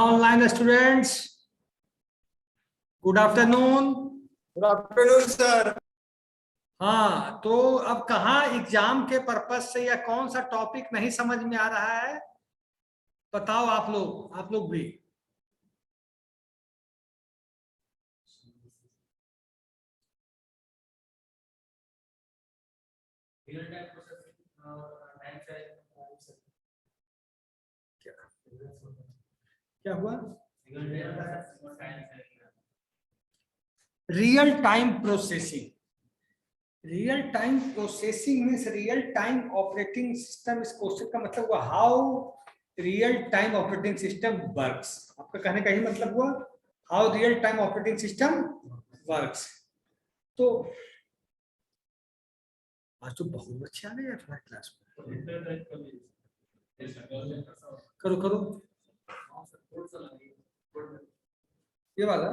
Online students, good afternoon. Good afternoon sir. हाँ, तो अब कहाँ एग्जाम के पर्पस से या कौन सा टॉपिक नहीं समझ में आ रहा है बताओ आप लोग भी। क्या हुआ? Real time processing. Real time processing means real time operating system. इस क्वेश्चन का मतलब हुआ how real time operating system works. आपका कहने का ही मतलब हुआ how real time operating system works. तो आज तो बहुत बच्चे आ गए यार तुम्हारी क्लास में। करो करो ये वाला।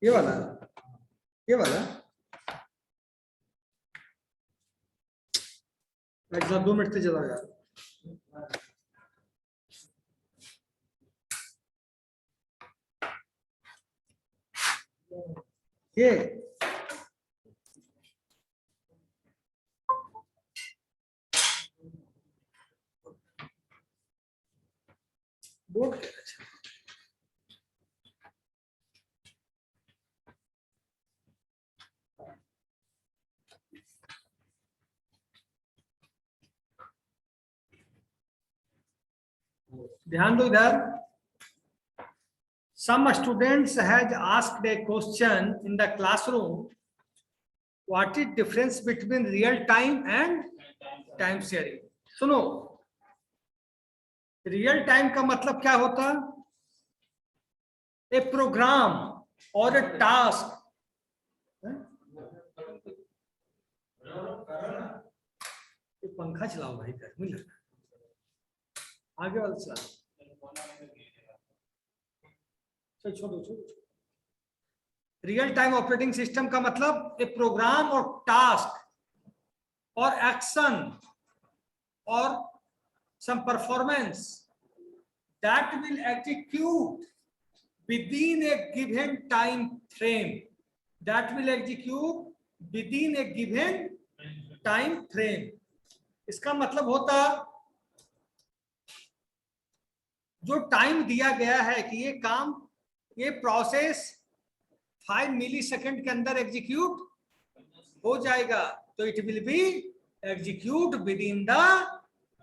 ये वाला ये वाला एग्जाम 2 मिनट से चला यार। ये बोर्ड क्या है? ध्यान दो इधर। Some students has asked a question in the classroom. What is difference between real time and time sharing? सुनो, रियल टाइम का मतलब क्या होता? ए प्रोग्राम और ए टास्क। पंखा चलाओ भाई, गर्मी लग रहा है। आगे वाला चलाओ। छोड़ो। रियल टाइम ऑपरेटिंग सिस्टम का मतलब ए प्रोग्राम और टास्क और एक्शन और some performance that will execute within a given time frame. That will execute within a given time frame. इसका मतलब होता जो टाइम दिया गया है कि ये काम, ये प्रोसेस 5 मिलीसेकंड के अंदर एग्जीक्यूट हो जाएगा, तो it will be execute with in the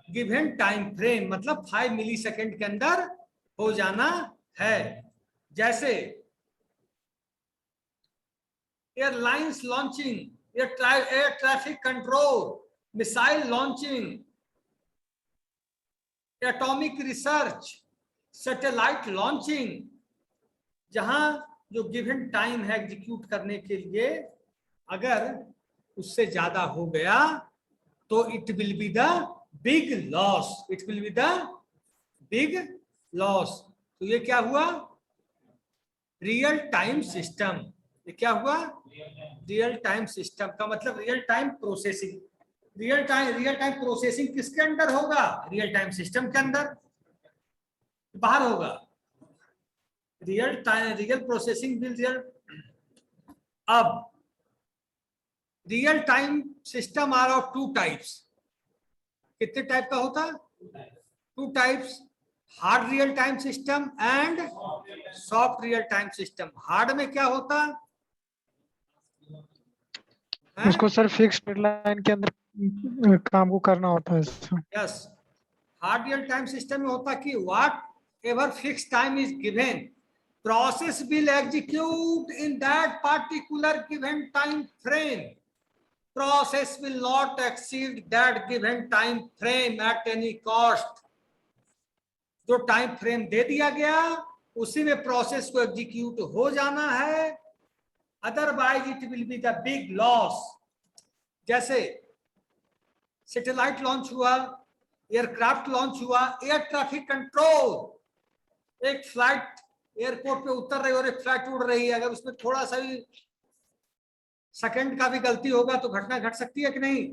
given time frame. मतलब 5 मिलीसेकंड के अंदर हो जाना है। जैसे airlines launching, air traffic control, missile launching, atomic research, satellite launching, जहां जो गिवन टाइम है एग्जीक्यूट करने के लिए, अगर उससे ज्यादा हो गया तो it will be the big loss. It will be the big loss. तो ये क्या हुआ? Real time system. ये क्या हुआ? रियल टाइम सिस्टम का मतलब real time processing. Real time processing किसके अंदर होगा? रियल टाइम सिस्टम के अंदर। बाहर होगा रियल प्रोसेसिंग विल रियल। अब real time system are of 2 types. कितने टाइप का होता? 2 types, hard real time system and soft real time system. Hard में क्या होता? उसको सर फिक्स डेडलाइन के अंदर काम को करना होता है। Yes, hard real time system में होता कि what ever fix time is given, process will execute in that particular given time frame. Process will not exceed that given time frame at any cost. जो time frame दे दिया गया उसी में process को execute हो जाना है, otherwise it will be the big loss. जैसे सैटेलाइट लॉन्च हुआ, एयरक्राफ्ट लॉन्च हुआ, एयर ट्रैफिक कंट्रोल, एक फ्लाइट एयरपोर्ट पे उतर रही है और एक फ्लाइट उड़ रही है, अगर उसमें थोड़ा सा भी सेकंड का भी गलती होगा तो घटना घट सकती है कि नहीं?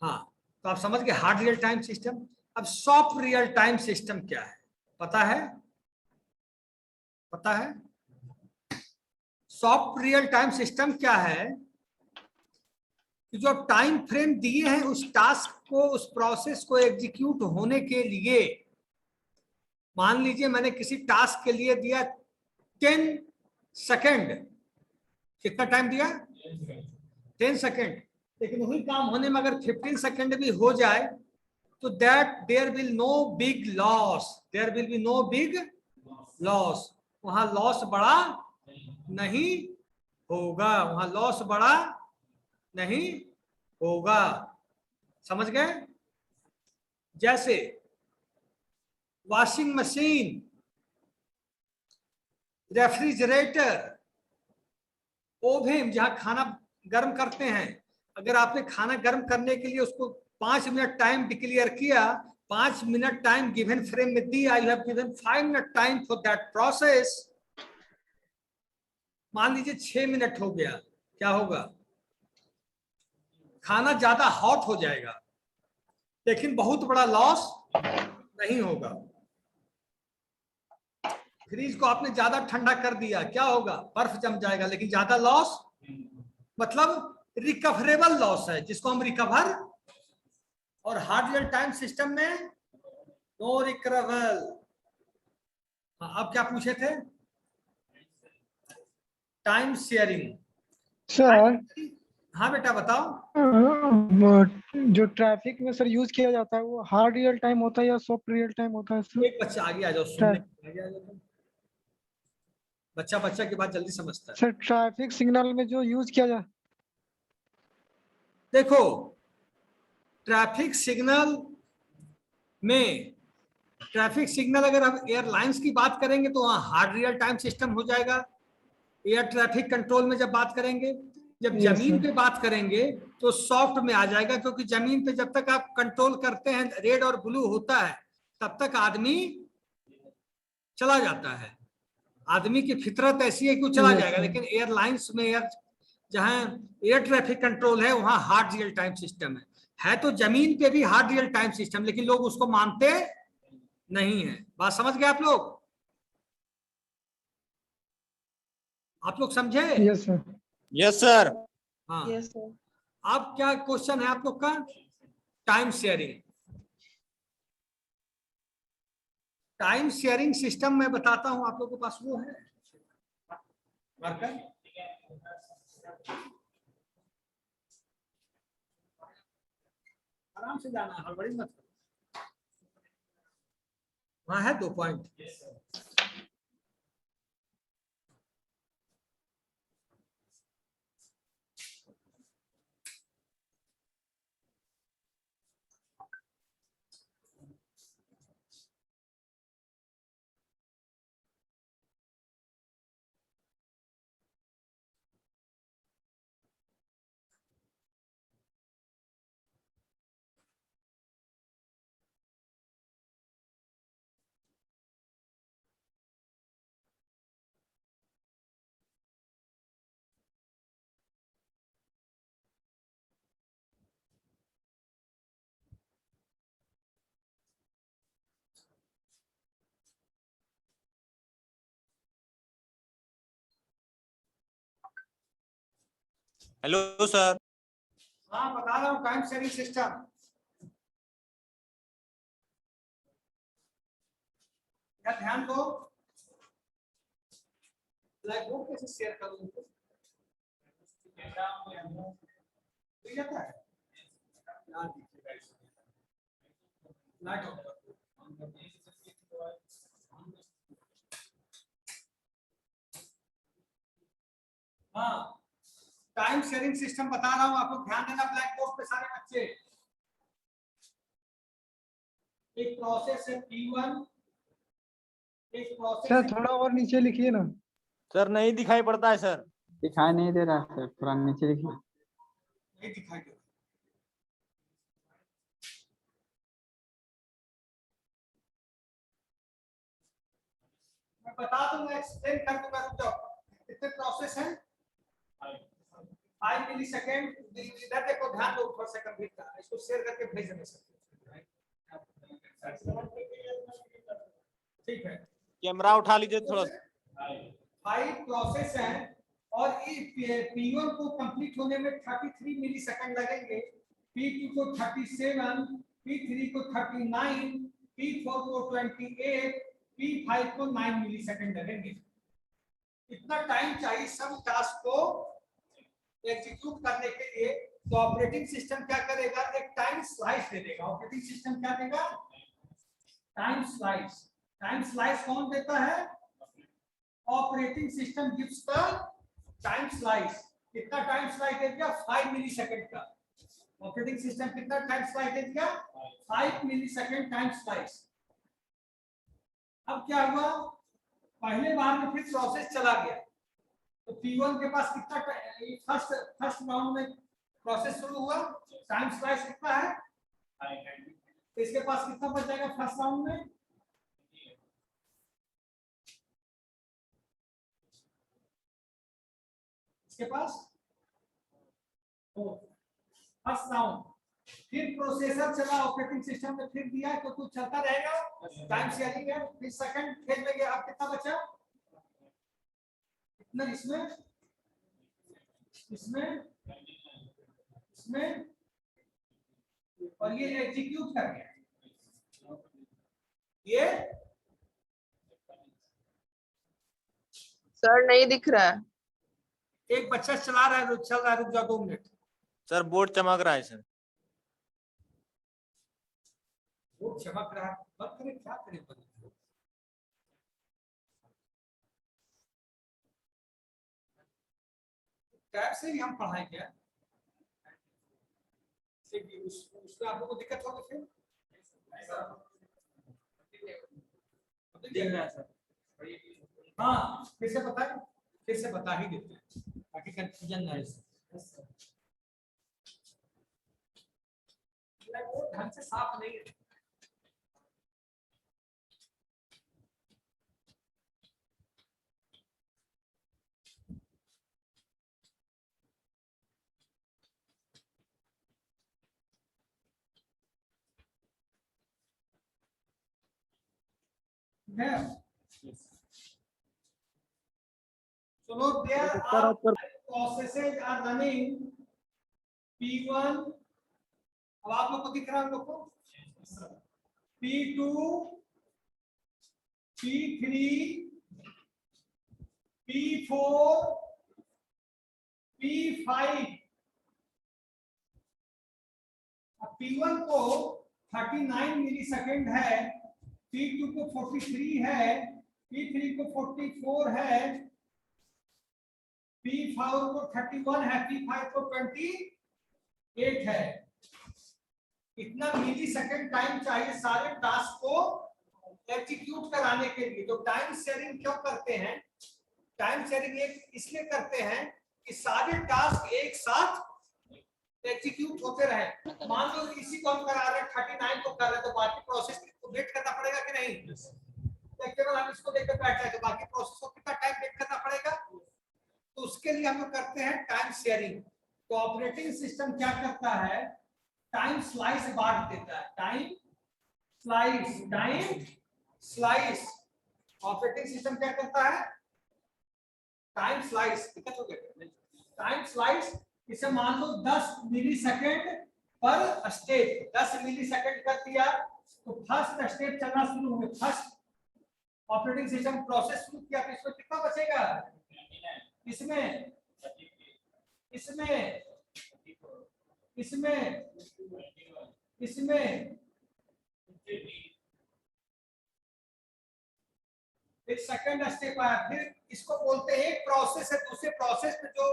हाँ, तो आप समझ गए हार्ड रियल टाइम सिस्टम। अब सॉफ्ट रियल टाइम सिस्टम क्या है, पता है? पता है सॉफ्ट रियल टाइम सिस्टम क्या है? कि जो टाइम फ्रेम दिए हैं उस टास्क को, उस प्रोसेस को एग्जीक्यूट होने के लिए, मान लीजिए मैंने किसी टास्क के लिए दिया 10 सेकेंड, कितना टाइम दिया? 10 सेकेंड। लेकिन वही काम होने में अगर 15 सेकेंड भी हो जाए तो that there will no big loss, there will be no big loss. वहां लॉस बड़ा नहीं होगा, वहां लॉस बड़ा नहीं होगा। समझ गए? जैसे वॉशिंग मशीन, रेफ्रिजरेटर, ओवन जहां खाना गर्म करते हैं, अगर आपने खाना गर्म करने के लिए उसको 5 मिनट टाइम डिक्लेयर किया, 5 मिनट टाइम गिवन फ्रेम में दिया, you have given 5 minute time for that process. मान लीजिए 6 मिनट हो गया, क्या होगा? खाना ज्यादा हॉट हो जाएगा लेकिन बहुत बड़ा लॉस नहीं होगा। फ्रीज को आपने ज्यादा ठंडा कर दिया, क्या होगा? बर्फ जम जाएगा लेकिन ज्यादा लॉस, मतलब रिकवरेबल लॉस है जिसको हम रिकवर। और हार्ड रियल टाइम सिस्टम में नो रिकवरेबल। अब क्या पूछे थे? Time sharing. सर हाँ बेटा बताओ। जो ट्रैफिक में सर यूज किया जाता है वो हार्ड रियल टाइम होता है या सॉफ्ट रियल टाइम होता है सर? एक बच्चा आगे आ जाओ सुनने, आगे आ जाओ। बच्चा बच्चा की बात जल्दी समझता है। सर ट्रैफिक सिग्नल में जो यूज किया जा देखो, ट्रैफिक सिग्नल में, ट्रैफिक सिग्नल अगर हम एयरलाइंस की बात करेंगे तो वहां हार्ड रियल टाइम सिस्टम हो जाएगा। एयर ट्रैफिक कंट्रोल में जब बात करेंगे, जब यस जमीन सर। पे बात करेंगे तो सॉफ्ट में आ जाएगा, क्योंकि जमीन पे जब तक आप कंट्रोल करते हैं, रेड और ब्लू होता है, तब तक आदमी चला जाता है। आदमी की फितरत ऐसी है कि वो चला यस जाएगा। सर। लेकिन एयरलाइंस में, एयर जहां एयर ट्रैफिक कंट्रोल है, वहां हार्ड रियल टाइम सिस्टम है तो जमीन पे भी हार्ड रियल टाइम सिस्टम, लेकिन लोग उसको मानते नहीं है। बात समझ गए आप लोग? आप लोग समझे? Yes sir. Yes sir. हाँ। Yes sir. अब क्या क्वेश्चन है आप लोग का? Time sharing. Time sharing system मैं बताता हूं, आप लोगों के पास वो है मार्कर? आराम से जाना, हड़बड़ी मत करो। वहां है 2 पॉइंट। Hello sir. हाँ बता रहा हूँ टाइम शेयरिंग सिस्टम। क्या ध्यान दो, ब्लैक बोर्ड कैसे शेयर करूँ उनको? मिल जाता है यार, लाइट ऑफ कर दो। हाँ, टाइम शेयरिंग सिस्टम बता रहा हूँ, आप लोग ध्यान देना ब्लैक बोर्ड पे सारे बच्चे। एक प्रोसेस है P1, एक प्रोसेस सर है, थोड़ा और नीचे लिखिए ना। सर नहीं दिखाई पड़ता है सर। दिखाई नहीं दे रहा है, थोड़ा नीचे देखिए। नहीं दिखाई दे रहा। मैं बता दूंगा, एक्सप्लेन कर दूंगा। रुक जाओ, कितने प्रोसेस हैं? 5 मिली सेकेंड। इधर देखो, ध्यान दो थोड़ा सेकंड भी था, इसको शेयर करके भेज देना सर। ठीक है, कैमरा उठा लीजिए थोड़ा सा। 5 प्रोसेस हैं और P1 को कंप्लीट होने में 33 मिली सेकंड लगेंगे, P2 को 37, P3 को 39, P4 को 28, P5 को 9 मिली सेकंड लगेंगे। इतना टाइम चाहिए सब टास्क को एग्जीक्यूट करने के लिए। तो ऑपरेटिंग सिस्टम क्या करेगा? एक टाइम स्लाइस दे देगा। ऑपरेटिंग सिस्टम क्या देगा? Time slice. टाइम स्लाइस कौन देता है? Operating system gives the time slice. कितना टाइम स्लाइस दे दिया? 5 मिली सेकेंड का। ऑपरेटिंग सिस्टम कितना टाइम स्लाइस दे दिया? 5 मिली सेकेंड टाइम स्लाइस। अब क्या हुआ? पहले बार में फिर प्रोसेस चला गया, तो P1 के पास कितना फर्स्ट राउंड में प्रोसेस शुरू हुआ, टाइम स्लाइस कितना है? तो इसके पास कितना बच जाएगा फर्स्ट राउंड में? इसके पास फर्स्ट राउंड। फिर प्रोसेसर चला ऑपरेटिंग सिस्टम में, फिर दिया तो कुछ चलता रहेगा, टाइम शेयरिंग है। फिर सेकंड फेज में गया, अब कितना बचा? इतना इसमें, इसमें, इसमें, और ये एग्जीक्यूट कर गया। ये सर नहीं दिख रहा है। एक बच्चा चला रहा है, चल रहा है, रुक जाओ 2 मिनट। सर बोर्ड चमक रहा है सर। वो चमक रहा है, बंद करें, क्या करें? बंद टैब से ही हम पढ़ाएं क्या? उसमें आप लोगों को दिक्कत होगी फिर? हाँ, फिर से बताएं, फिर से बता ही देते हैं ताकि कंफ्यूजन ना हो। वो ढंग से साफ नहीं है। So look, there are processes are running. P1, अब आप लोग को दिख रहा है, लोग को P2, P3, P4, P5। अब P1 को 39 मिली सेकेंड है, P2 को 43 है, P3 को 44 है, P4 को 31 है, P5 को 28 है। इतना मिली सेकेंड टाइम चाहिए सारे टास्क को एग्जीक्यूट कराने के लिए। तो टाइम शेयरिंग क्यों करते हैं? टाइम शेयरिंग इसलिए करते हैं कि सारे टास्क एक साथ एग्जीक्यूट होते रहे। मान लो इसी को हम करा रहे हैं, 39 को कर रहे हैं, तो बाकी प्रोसेस को वेट करना पड़ेगा कि नहीं? केवल हम इसको लेकर बैठ जाए तो बाकी प्रोसेस को कितना टाइम वेट करना पड़ेगा? तो उसके लिए हम लोग करते हैं टाइम शेयरिंग। तो ऑपरेटिंग सिस्टम क्या करता है? टाइम स्लाइस बांट देता है। Time slice, time slice. Operating system क्या करता है? Time slice. दिक्कत हो गया? टाइम स्लाइस, इसे मान लो 10 मिली सेकेंड पर स्टेप, 10 मिली सेकेंड कर दिया तो फर्स्ट स्टेप चलना शुरू हो गया। फर्स्ट ऑपरेटिंग सिस्टम प्रोसेस शुरू किया तो इसमें कितना बचेगा? इसमें, इसमें, इसमें, इसमें एक सेकंड स्टेप आया। फिर इसको बोलते हैं, एक प्रोसेस है, दूसरे प्रोसेस में जो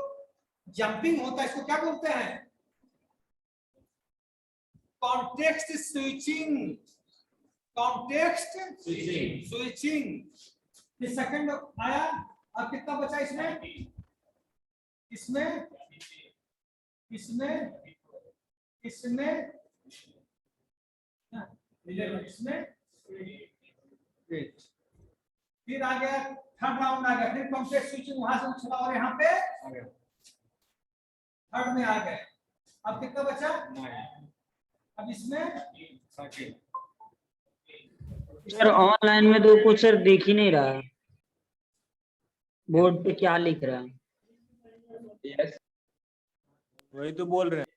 जंपिंग होता है इसको क्या बोलते हैं? Context switching. Context switching. फिर सेकंड आया, अब कितना बचा इसमें? इसमें, इसमें, इसमें, इसमें, फिर आ गया थर्ड राउंड आ गया, फिर कॉम्प्लेक्स स्विचिंग वहां से उछला और यहाँ पे थर्ड में आ गए। अब कितना बचा? अब इसमें सर ऑनलाइन में तो कुछ सर दिख ही नहीं रहा है, बोर्ड पे क्या लिख रहा है। वही तो बोल रहे हैं।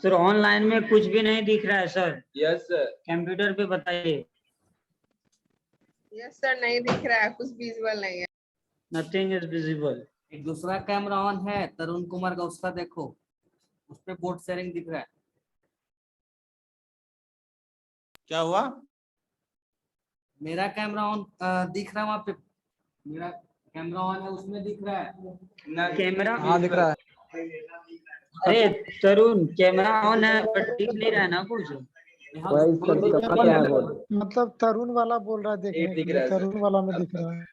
सर ऑनलाइन में कुछ भी नहीं दिख रहा है सर। Yes sir. कंप्यूटर पे बताइए। यस सर, नहीं दिख रहा है, कुछ विजुअल नहीं है। Nothing is visible. एक दूसरा कैमरा ऑन है तरुण कुमार का, उसका देखो, उस पे बोर्ड शेयरिंग दिख रहा है। क्या हुआ? मेरा कैमरा ऑन दिख रहा है, वहाँ पे मेरा कैमरा ऑन है, उसमें दिख रहा है। कैमरा हाँ दिख रहा है। अरे तरुण कैमरा ऑन है पर दिख नहीं रहा है ना कुछ। वही इसका क्या है बोल। मतलब तरुण वाला बोल रहा है देखने दिख के रहा लिए, है सर। तरुण वाला में दिख रहा है।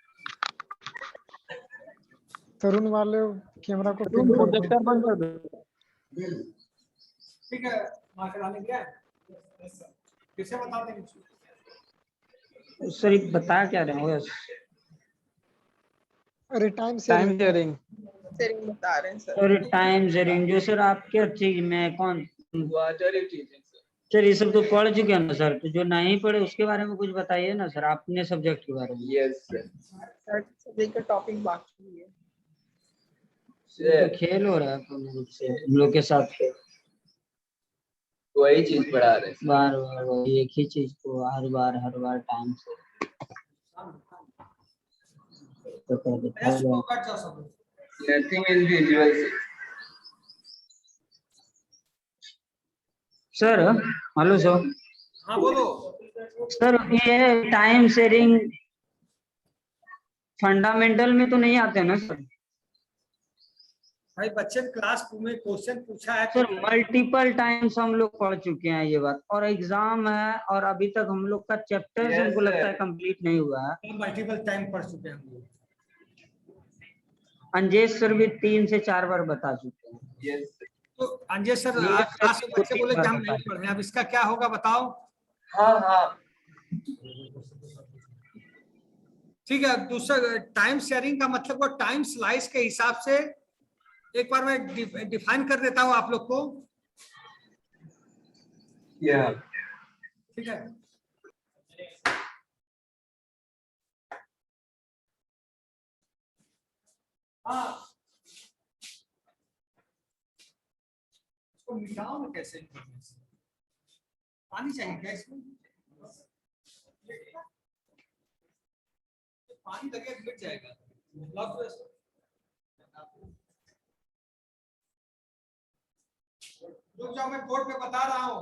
तरुण वाले कैमरा को पिन कर दो। बंद कर दो। ठीक है, मार्क कराने गया फिर से बता देंगे। सर बता क्या रहे हो? अरे टाइम टाइम शेयरिंग। शेयरिंग बता रहे हैं सर। सर टाइम शेयरिंग जो सर आपके चीज में कौन वाटर चीजें सर। सर ये सब तो पढ़ चुके हैं ना सर, तो जो नहीं पढ़े उसके बारे में कुछ बताइए ना सर, अपने सब्जेक्ट के बारे में। Yes sir. सर सभी का टॉपिक बाकी है। तो खेल हो रहा है पूर्ण रूप से हम लोग के साथ खेल। वही चीज पढ़ा रहे हैं। बार बार वही एक ही चीज को हर बार टाइम से तो कर देता है। Nothing is visual sir hello sir. हाँ बोलो। सर ये टाइम शेयरिंग फंडामेंटल में तो नहीं आते ना सर? भाई बच्चे ने क्लास 2 में क्वेश्चन पूछा है सर मल्टीपल टाइम्स हम लोग पढ़ चुके हैं ये बात, और एग्जाम है और अभी तक हम लोग का चैप्टर Yes, हमको लगता है sir. कंप्लीट नहीं हुआ है। मल्टीपल टाइम पढ़ चुके हैं हम लोग। अंजेश सर भी 3 से 4 बार बता चुके हैं। Yes sir. तो अंजय सर नीरज आज सर क्लास में को बच्चे 3 बोले कि बार हम बता नहीं पढ़े, अब इसका क्या होगा बताओ। हाँ हाँ। ठीक है, दूसरा टाइम शेयरिंग का मतलब वो टाइम स्लाइस के हिसाब से एक बार मैं डिफाइन कर देता हूं आप लोग को। या ठीक है, हाँ इसको मिटाओ ना कैसे, पानी चाहिए क्या इसमें? पानी लगे मिट जाएगा। लॉक करो इसको। रुक जाओ, मैं बोर्ड पे बता रहा हूं।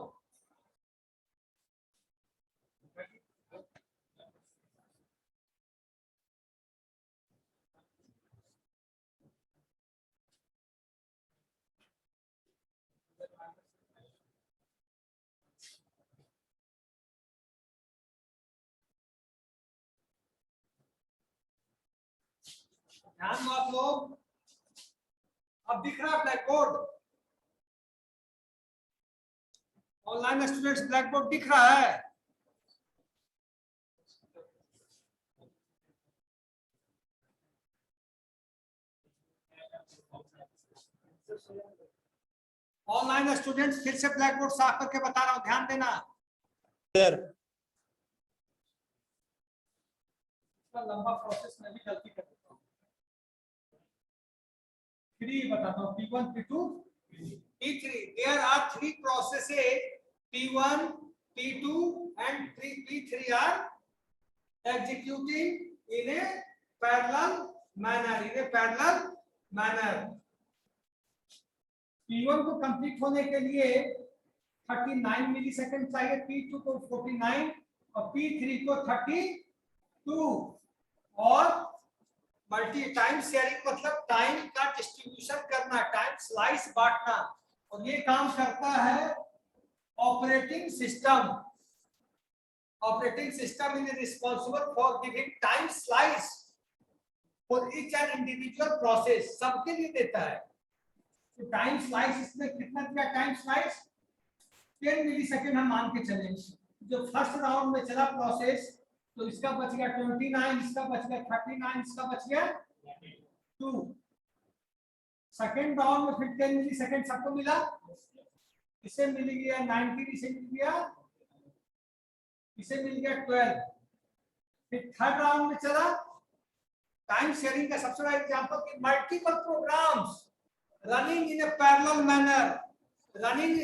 ध्यान दो आप लोग। अब दिख रहा है black board? Online students black board दिख रहा है? ऑनलाइन स्टूडेंट्स फिर से ब्लैक बोर्ड साफ करके बता रहा हूं, ध्यान देना। सर लंबा प्रोसेस में भी गलती कर देता हूं। 3 बताता हूं, P1 P2 P3। There are 3 processes, P1 P2 and P3 are executing in a parallel manner। P1 को कंप्लीट होने के लिए 39 मिलीसेकंड चाहिए, P2 को 49 और P3 को 32। और मल्टी टाइम शेयरिंग मतलब टाइम का डिस्ट्रीब्यूशन करना, टाइम स्लाइस बांटना, और ये काम करता है operating system. Operating system is responsible for giving time slice for each and individual process, सबके लिए देता है। तो टाइम स्लाइस इसमें कितना दिया? टाइम स्लाइस 10 मिलीसेकंड हम मान के चलें। जो फर्स्ट राउंड में चला प्रोसेस तो इसका बच गया 29, इसका बच गया 39, इसका बच गया 2। सेकंड राउंड में फिर 10 मिली सेकंड सबको मिला, इसे मिल गया 19, इसे मिल गया 12। फिर थर्ड राउंड में चला टाइम शेयरिंग का सबसे बड़ा एग्जांपल कि multiple programs running in a parallel manner, running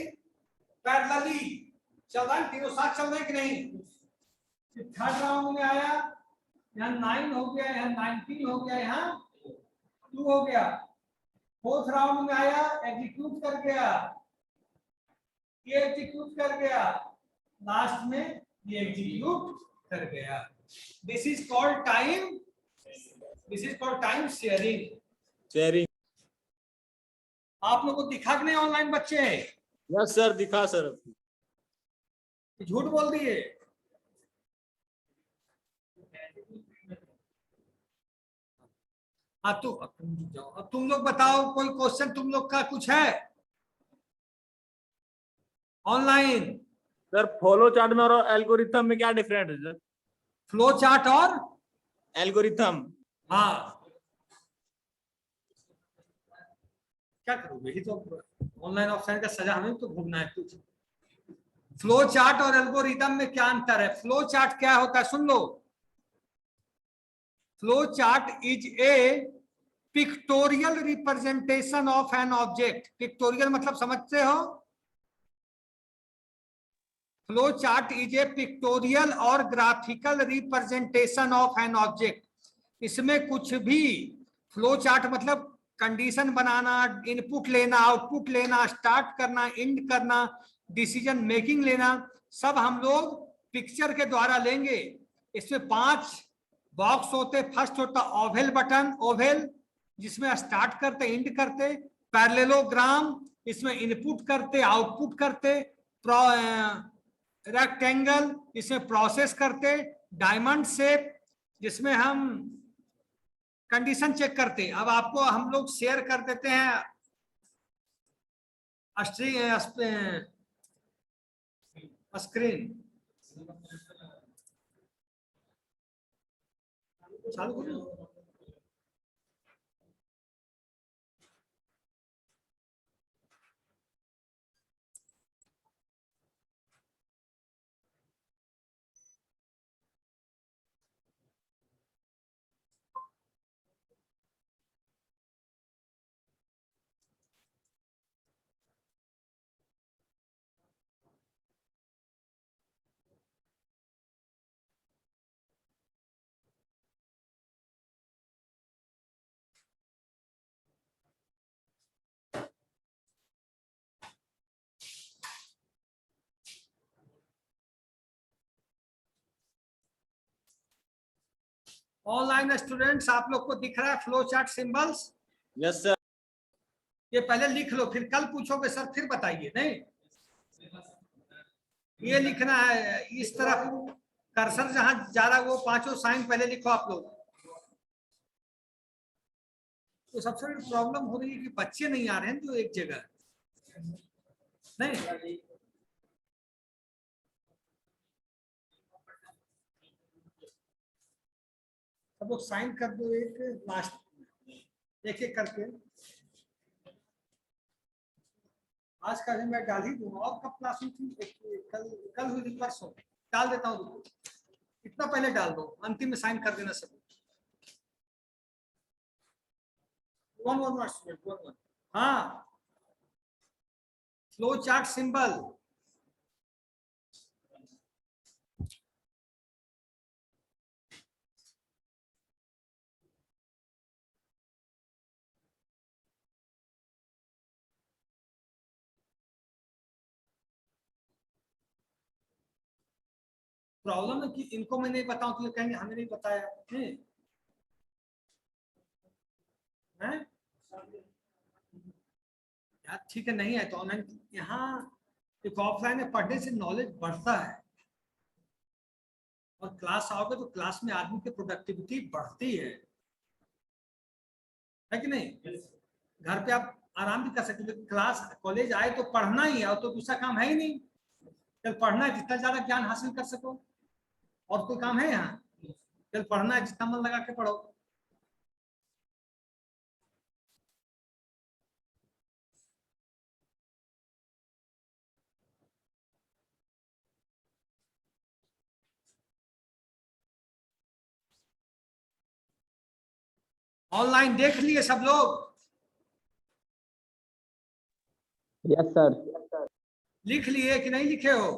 parallelly चल रहा है, तीनों साथ चल रहे हैं कि नहीं। फिर थर्ड राउंड में आया, यहाँ 9 हो गया, यहाँ 19 हो गया, यहाँ 2 हो गया। फोर्थ राउंड में आया, एग्जीक्यूट कर गया, ये एग्जीक्यूट कर गया, लास्ट में ये एग्जीक्यूट कर गया। This is called time, this is called time sharing. आप लोगों को दिखा कि नहीं ऑनलाइन बच्चे? यस सर, दिखा सर। झूठ बोल दिए। हाँ तो अब तुम लोग बताओ, कोई क्वेश्चन तुम लोग का कुछ है ऑनलाइन? सर फ्लो चार्ट में और एल्गोरिथम में क्या डिफरेंट है सर? फ्लो चार्ट और एल्गोरिथम। हाँ क्या करोगे, ये तो ऑनलाइन ऑफलाइन का सजा हमें तो भोगना है कुछ। फ्लो चार्ट और एल्गोरिथम में क्या अंतर है? फ्लो चार्ट क्या होता है सुन लो। Flow chart is a pictorial representation of an object. Pictorial मतलब समझते हो? Flow chart is a pictorial और graphical representation of an object. इसमें कुछ भी, फ्लो चार्ट मतलब कंडीशन बनाना, इनपुट लेना, आउटपुट लेना, स्टार्ट करना, एंड करना, डिसीजन मेकिंग लेना, सब हम लोग पिक्चर के द्वारा लेंगे। इसमें 5 बॉक्स होते। फर्स्ट होता ओवेल बटन, ओवेल जिसमें स्टार्ट करते एंड करते। पैरेललोग्राम, इसमें इनपुट करते आउटपुट करते। रेक्टेंगल, इसमें प्रोसेस करते। डायमंड शेप, जिसमें हम कंडीशन चेक करते। अब आपको हम लोग शेयर कर देते हैं स्क्रीन चालू करो। ऑनलाइन स्टूडेंट्स, आप लोग को दिख रहा है flow chart symbols? Yes sir. ये पहले लिख लो, फिर कल पूछोगे सर फिर बताइए। नहीं, ये लिखना है इस तरफ, कर्सर जहां जा रहा है वो 5 साइन पहले लिखो आप लोग। तो सबसे बड़ी प्रॉब्लम हो रही है कि बच्चे नहीं आ रहे हैं जो एक जगह। नहीं, सब लोग साइन कर दो एक लास्ट, एक एक करके। आज का भी मैं डाल ही दूंगा। और कब क्लास हुई थी? कल हुई थी, परसों डाल देता हूँ। इतना पहले डाल दो, अंतिम में साइन कर देना सब। 1 हाँ, फ्लो चार्ट सिंबल। प्रॉब्लम है कि इनको मैं नहीं बताऊं तो ये कहेंगे हमें नहीं बताया। यार ठीक है, नहीं है तो ऑनलाइन। यहाँ एक ऑफलाइन में पढ़ने से नॉलेज बढ़ता है, और क्लास आओगे तो क्लास में आदमी की प्रोडक्टिविटी बढ़ती है कि नहीं? घर पे आप आराम भी कर सकते हो। क्लास कॉलेज आए तो पढ़ना ही है, और तो दूसरा काम है ही नहीं। जब पढ़ना है जितना ज्यादा ज्ञान हासिल कर सको, और कोई काम है यहाँ? चल पढ़ना है, जितना मन लगा के पढ़ो। ऑनलाइन देख लिए सब लोग? Yes sir. लिख लिए कि नहीं लिखे हो?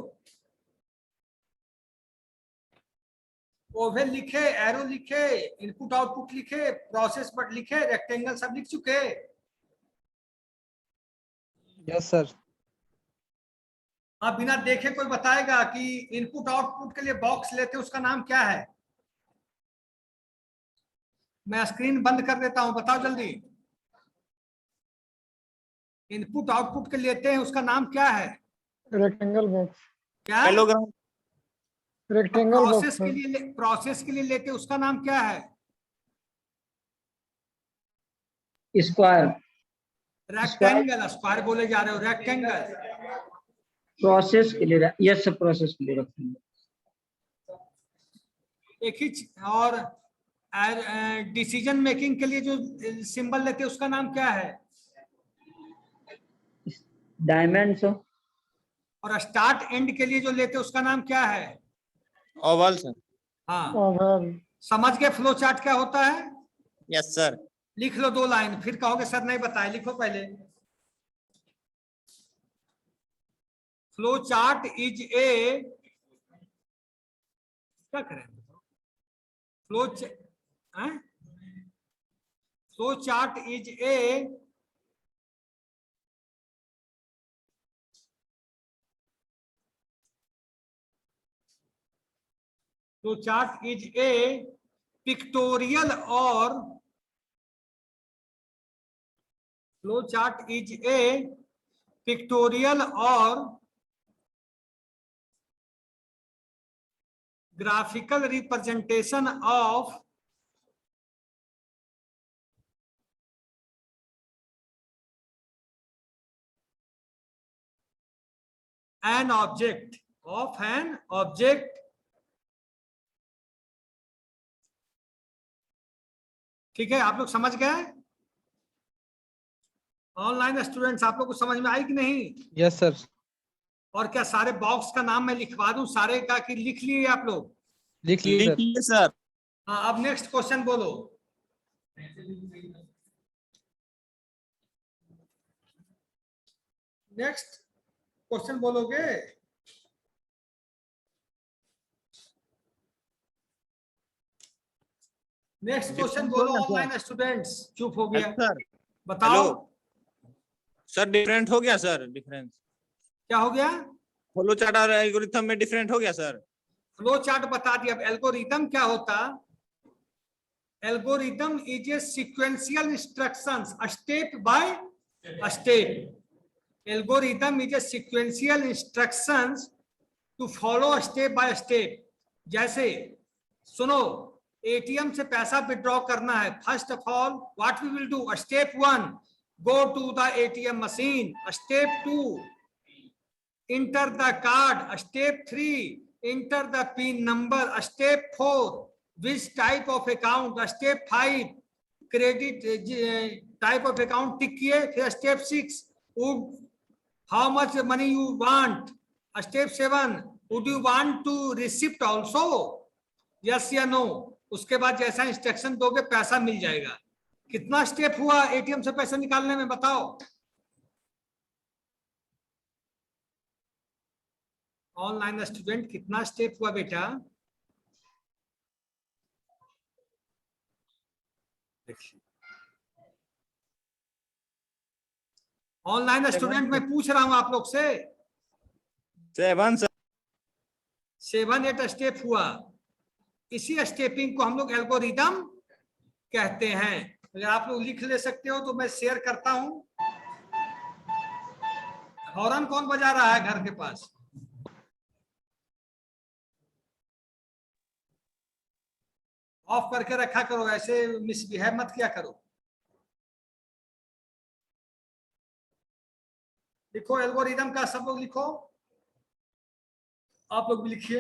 ओवल लिखे, एरो लिखे, इनपुट आउटपुट लिखे, प्रोसेस बट लिखे, रेक्टेंगल सब लिख चुके? Yes sir. अब बिना देखे कोई बताएगा कि इनपुट आउटपुट के लिए बॉक्स लेते उसका नाम क्या है? मैं स्क्रीन बंद कर देता हूं, बताओ जल्दी। इनपुट आउटपुट के लेते हैं उसका नाम क्या है? Rectangle box. क्या? पैलोग्राम। Rectangle process box. के लिए लेते उसका नाम क्या है? स्क्वायर। रेक्टेंगल। स्क्वायर बोले जा रहे हो, रेक्टेंगल। प्रोसेस के लिए, यस सर, प्रोसेस के लिए रखेंगे। एक ही और डिसीजन मेकिंग के लिए जो सिंबल लेते उसका नाम क्या है? डायमंड। और स्टार्ट एंड के लिए जो लेते उसका नाम क्या है? Oval sir. हाँ, ओवल। समझ गए फ्लो चार्ट क्या होता है? Yes sir. लिख लो 2 लाइन, फिर कहोगे सर नहीं बताए। लिखो पहले। फ्लो चार्ट इज ए, क्या करें? Flow chart is a flow chart is a pictorial और flow chart is a pictorial और graphical representation of an object, ठीक है, आप लोग समझ गए? ऑनलाइन स्टूडेंट्स आप लोग को समझ में आई कि नहीं? Yes sir. और क्या सारे बॉक्स का नाम मैं लिखवा दूं सारे का, कि लिख लिए आप लोग? लिख लिए सर। लिखिए सर। हाँ, अब नेक्स्ट क्वेश्चन बोलो। नेक्स्ट क्वेश्चन बोलोगे? नेक्स्ट क्वेश्चन बोलो ऑनलाइन स्टूडेंट्स। चुप हो गया, सर बताओ। सर डिफरेंट हो गया सर, डिफरेंस क्या हो गया? फ्लो चार्ट और एल्गोरिथम में डिफरेंट हो गया सर। फ्लो चार्ट बता दिया। अब एल्गोरिथम क्या होता? Algorithm is a sequential instructions, step by step. Algorithm is a sequential instructions to follow step by step. जैसे सुनो, एटीएम से पैसा विड्रॉ करना है। First of all what we will do? Step 1 go to the ATM machine. Step 2 enter the card. Step 3 enter the pin number. Step 4 which type of account. Step 5 credit type of account टिक किए। फिर step 6 how much money you want. Step 7 would you want to receipt also, yes या no. उसके बाद जैसा instruction दोगे पैसा मिल जाएगा। कितना स्टेप हुआ एटीएम से पैसा निकालने में, बताओ? ऑनलाइन स्टूडेंट कितना स्टेप हुआ बेटा? देखिए ऑनलाइन स्टूडेंट मैं पूछ रहा हूं आप लोग से। 7 सर। 7-8 स्टेप हुआ। इसी स्टेपिंग को हम लोग एल्गोरिथम कहते हैं। अगर आप लोग लिख ले सकते हो तो मैं शेयर करता हूं। हॉर्न कौन बजा रहा है घर के पास? ऑफ करके रखा करो, ऐसे मिसबिहेव मत किया करो। लिखो एल्गोरिथम का, सब लोग लिखो। आप लोग भी लिखिए।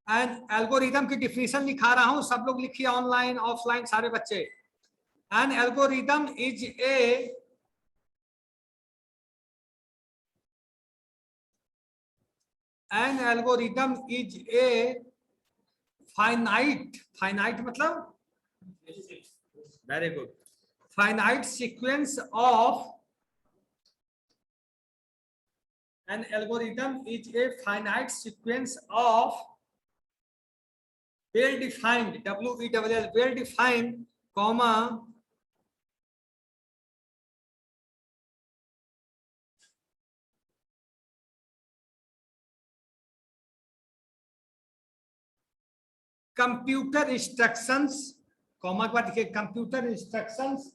एन एल्गोरिदम की डिफिनीशन लिखा रहा हूं, सब लोग लिखिए, ऑनलाइन ऑफलाइन सारे बच्चे। N algorithm is a an algorithm is a finite मतलब very good, finite sequence of an algorithm is a finite sequence of well defined well defined comma computer instructions, comma के बाद देखिए computer instructions.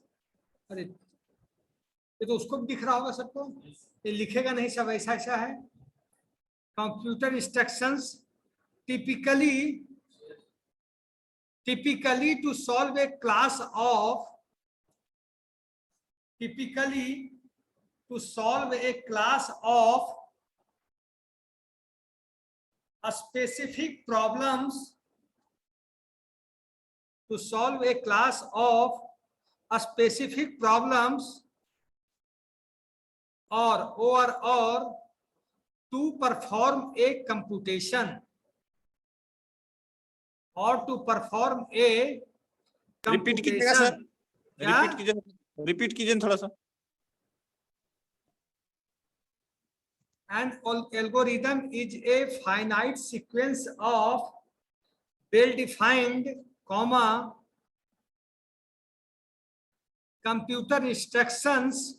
अरे ये तो उसको भी दिख रहा होगा सबको, ये लिखेगा नहीं, सब ऐसा ऐसा है। Computer instructions typically to solve a class of a specific problems, to solve a class of a specific problems or to perform a computation or to perform a repeat कीजिएगा सर, computation। रिपीट कीजिए थोड़ा सा। An algorithm is a finite sequence of well-defined, comma, computer instructions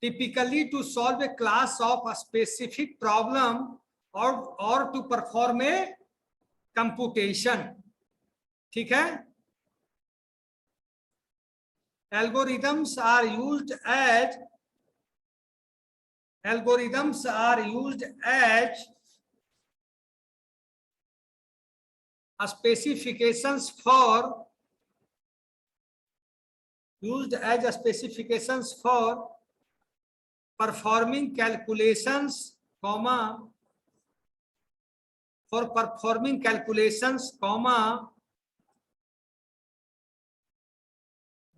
typically to solve a class of a specific problem or to perform a computation। ठीक है। Algorithms are used as a specifications for performing calculations, comma,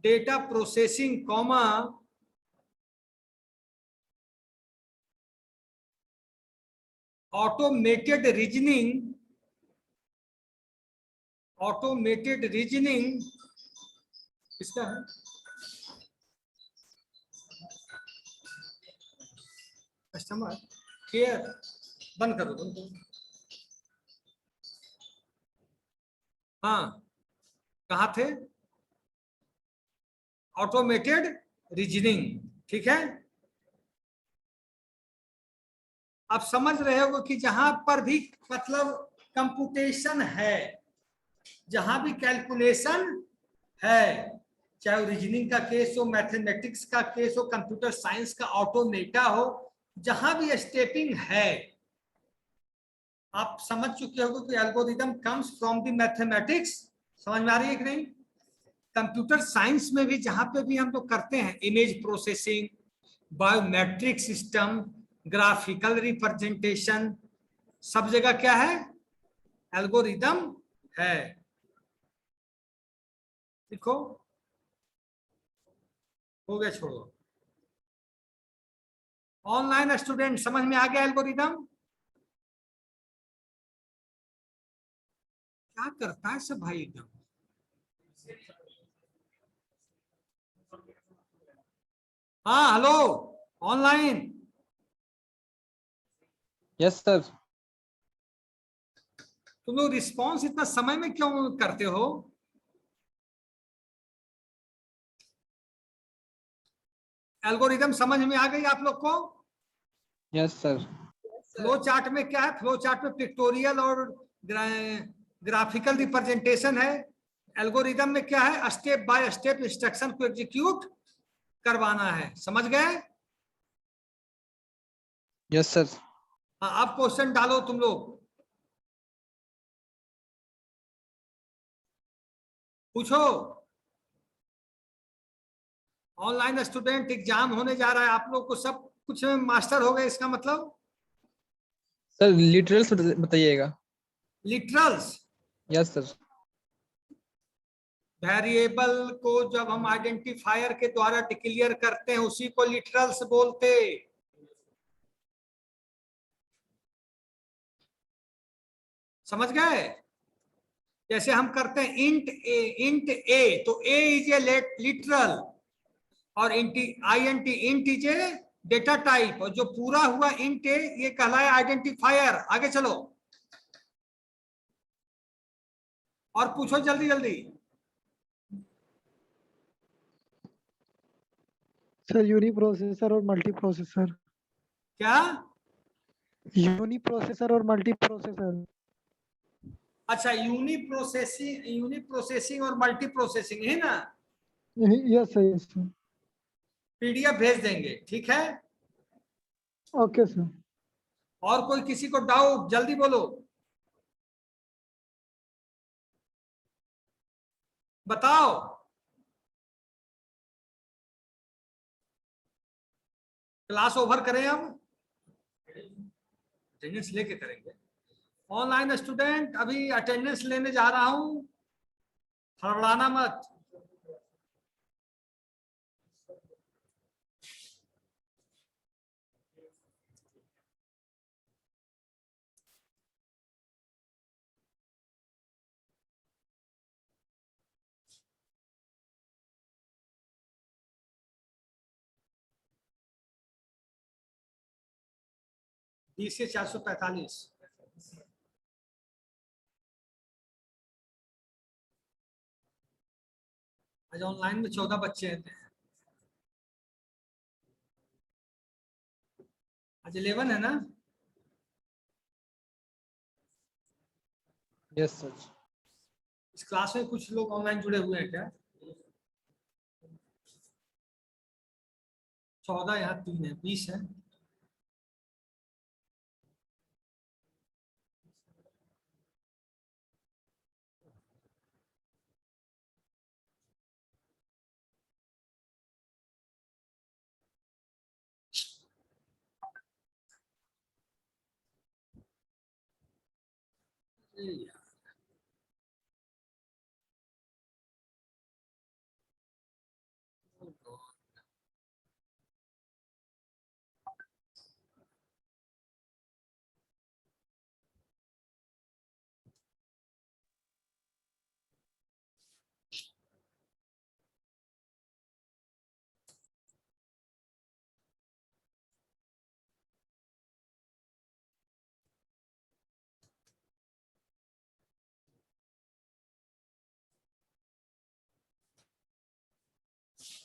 data processing, comma, automated reasoning किसका है? Customer care, बंद करो। हाँ कहाँ थे? Automated reasoning. ठीक है, आप समझ रहे हो कि जहां पर भी मतलब कंप्यूटेशन है, जहां भी कैलकुलेशन है, चाहे रीजनिंग का केस हो, मैथमेटिक्स का केस हो, कंप्यूटर साइंस का ऑटोमेटा हो, जहां भी स्टेपिंग है, आप समझ चुके हो कि algorithm comes from the mathematics. समझ में आ रही है कि नहीं? कंप्यूटर साइंस में भी जहां पे भी हम लोग करते हैं, image processing, biometric system, graphical representation, सब जगह क्या है? एल्गोरिदम है। देखो हो गया, छोड़ो। ऑनलाइन स्टूडेंट समझ में आ गया एल्गोरिदम क्या करता है सब भाई? एकदम हाँ हेलो ऑनलाइन। Yes sir. तुम लोग रिस्पॉन्स इतना समय में क्यों करते हो? एल्गोरिदम समझ में आ गई आप लोग को? Yes sir. फ्लो चार्ट में क्या है? फ्लो चार्ट में पिक्टोरियल और ग्राफिकल रिप्रेजेंटेशन है। एल्गोरिदम में क्या है? स्टेप बाय स्टेप इंस्ट्रक्शन को एग्जीक्यूट करवाना है। समझ गए? Yes sir. हाँ अब क्वेश्चन डालो तुम लोग, पूछो। ऑनलाइन स्टूडेंट एग्जाम होने जा रहा है, आप लोग को सब कुछ मास्टर हो गए, इसका मतलब सर लिटरल्स बताइएगा। लिटरल्स। Yes sir. वेरिएबल को जब हम आइडेंटिफायर के द्वारा डिक्लेयर करते हैं उसी को लिटरल्स बोलते। समझ गए? जैसे हम करते हैं इंट ए, तो ए इज ए लिटरल और INT int is a data type, और जो पूरा हुआ इंट ए ये कहलाए आइडेंटिफायर। आगे चलो और पूछो जल्दी जल्दी। सर यूनी प्रोसेसर और मल्टी प्रोसेसर। क्या? यूनी प्रोसेसर और मल्टी प्रोसेसर। अच्छा, यूनी प्रोसेसिंग और मल्टी प्रोसेसिंग है ना? Yes sir, yes sir. PDF भेज देंगे, ठीक है? Okay sir. और कोई किसी को डाउट? जल्दी बोलो, बताओ। क्लास ओवर करें अब, अटेंडेंस लेके करेंगे। ऑनलाइन स्टूडेंट अभी अटेंडेंस लेने जा रहा हूं, हड़बड़ाना मत। बीस से 445। आज ऑनलाइन में 14 बच्चे हैं, आज 11 है ना? Yes sir. इस क्लास में कुछ लोग ऑनलाइन जुड़े हुए हैं क्या? 14, यहाँ 3 है, 20 है।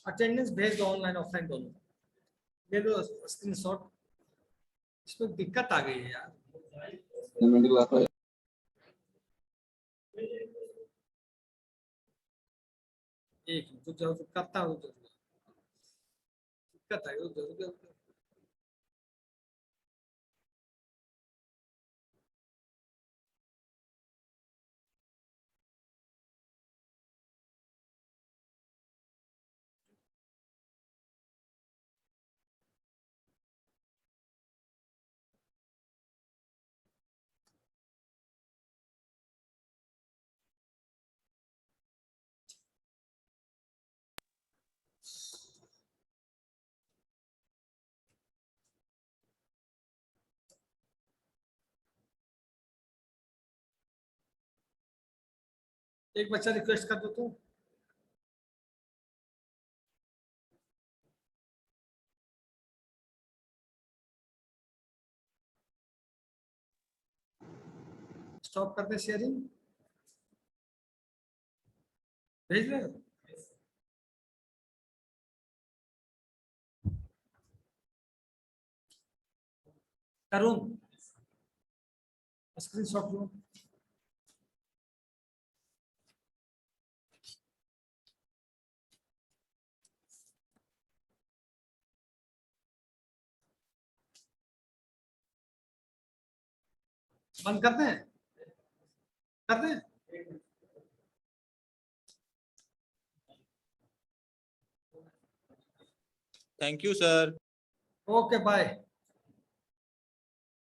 अटेंडेंस भेज दो, ऑनलाइन ऑफलाइन दोनों। ले लो स्क्रीनशॉट। इसमें दिक्कत आ गई है यार। एक मिनट, तो जरूर करता हूँ, जरूर दिक्कत आई जरूर। एक बच्चा रिक्वेस्ट कर दो तो। स्टॉप कर दे शेयरिंग, भेज ले। तरुण स्क्रीनशॉट लो। बंद कर दें? कर दें? Thank you sir. Okay bye.